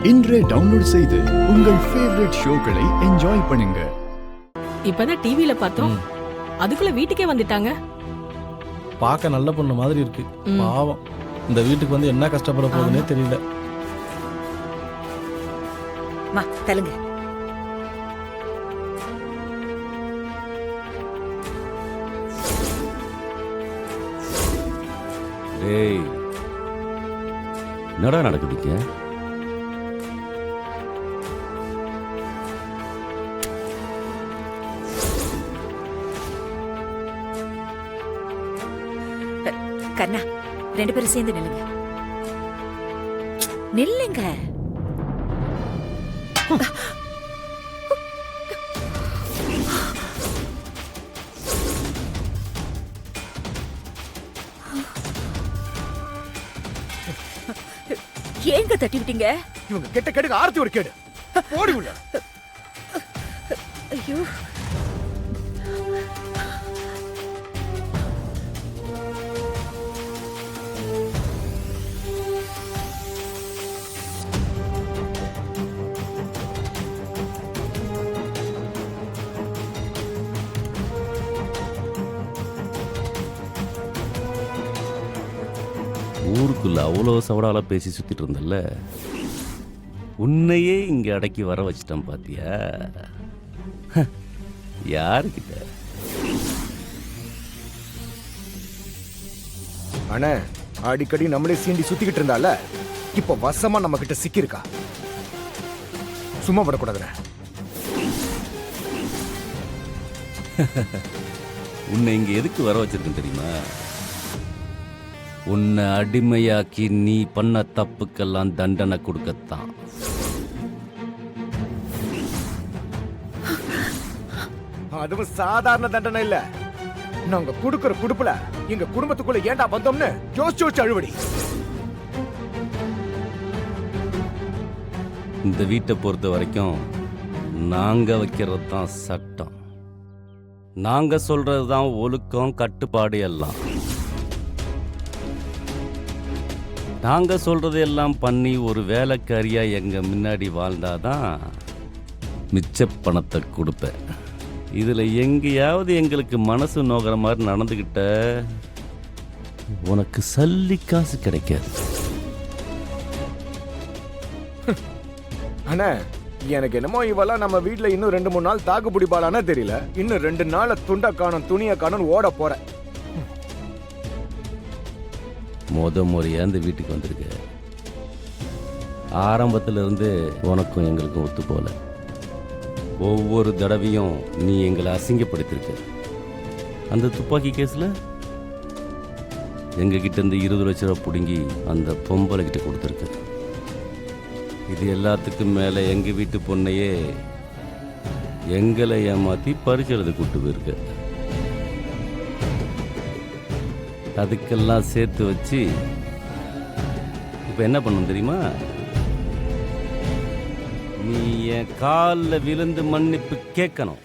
இன்றே டவுன்லோட் செய்து உங்கள் ஃபேவரட் ஷோக்களை என்ஜாய் பண்ணுங்க. இப்பதான் டிவில பார்த்தோம், அதுக்குள்ள வீட்டுக்கே வந்துட்டாங்க. பார்க்க நல்ல பொண்ணு மாதிரி இருக்கு. பாவம், இந்த வீட்டுக்கு வந்து என்ன கஷ்டப்பட போகுதுன்னே தெரியல. மா தலுங்க. டேய், என்னடா நடக்குதுங்க? கண்ணா, 2 பேரும் சேர்ந்து நில்லுங்க. நில்லுங்க. ஏங்க தட்டி விட்டீங்க? இவங்க கெட்ட கேடுக்கு ஆர்த்தி ஒரு கேடு. போடி உள்ள. ஐயோ, ஊருக்குள்ள அவ்வளோ சவடால பேசி சுத்திட்டு இருந்தல்ல, உன்னையே இங்க அடக்கி வர வச்சிட்டேன் பாத்தியா? யாருக்கிட்ட? அண்ணே, அடிக்கடி நம்மளே சீண்டி சுத்திக்கிட்டு இருந்தால, இப்ப வசமா நம்ம கிட்ட சிக்கிருக்கா. சும்மா விடக்கூடாதுண்ணே. உன்னை இங்க எதுக்கு வர வச்சிருக்கேன் தெரியுமா? உன்னை அடிமையாக்கி நீ பண்ண தப்புக்கெல்லாம் தண்டனை கொடுக்கத்தான். அதுவும் சாதாரண தண்டனை இல்ல. நாங்க குடுக்கிற குடுப்புல எங்க குடும்பத்துக்குள்ள ஏண்டா வந்தோம்னு யோசிச்சு அழுவடி. இந்த வீட்டை பொறுத்த வரைக்கும் நாங்க வைக்கிறது தான் சட்டம், நாங்க சொல்றது தான் ஒழுக்கம், கட்டுப்பாடு எல்லாம். நாங்க சொல்றது எல்லாம் பண்ணி ஒரு வேலைக்காரியா எங்க முன்னாடி வாழ்ந்தாதான் மிச்ச பணத்தை கொடுப்பேன். இதுல எங்கேயாவது எங்களுக்கு மனசு நோகிற மாதிரி நடந்துகிட்ட உனக்கு சல்லி காசு கிடைக்காது. அண்ணா, எனக்கு என்னமோ இவெல்லாம் நம்ம வீட்டுல இன்னும் 2-3 நாள் தாக்கு பிடிப்பாளானே தெரியல. இன்னும் 2 நாள் துண்டை காணும் துணியை காணும் ஓட போற. முறையா இந்த வீட்டுக்கு வந்திருக்க. ஆரம்பத்துல இருந்து உனக்கும் எங்களுக்கும் ஒத்து போல. ஒவ்வொரு தடவையும் நீ எங்களை அசிங்கப்படுத்திருக்க. அந்த துப்பாக்கி கேஸ்ல எங்க கிட்ட இருந்து 20 லட்சம் ரூபாய் பிடுங்கி அந்த பொம்பளை கிட்ட கொடுத்துருக்க. இது எல்லாத்துக்கும் மேல எங்க வீட்டு பொண்ணையே எங்களை ஏமாத்தி பரிசலது கூட்டு போயிருக்க. அதுக்கெல்லாம் சேர்த்து வச்சு இப்ப என்ன பண்ணும் தெரியுமா? நீ என் காலில் விழுந்து மன்னிப்பு கேட்கணும்.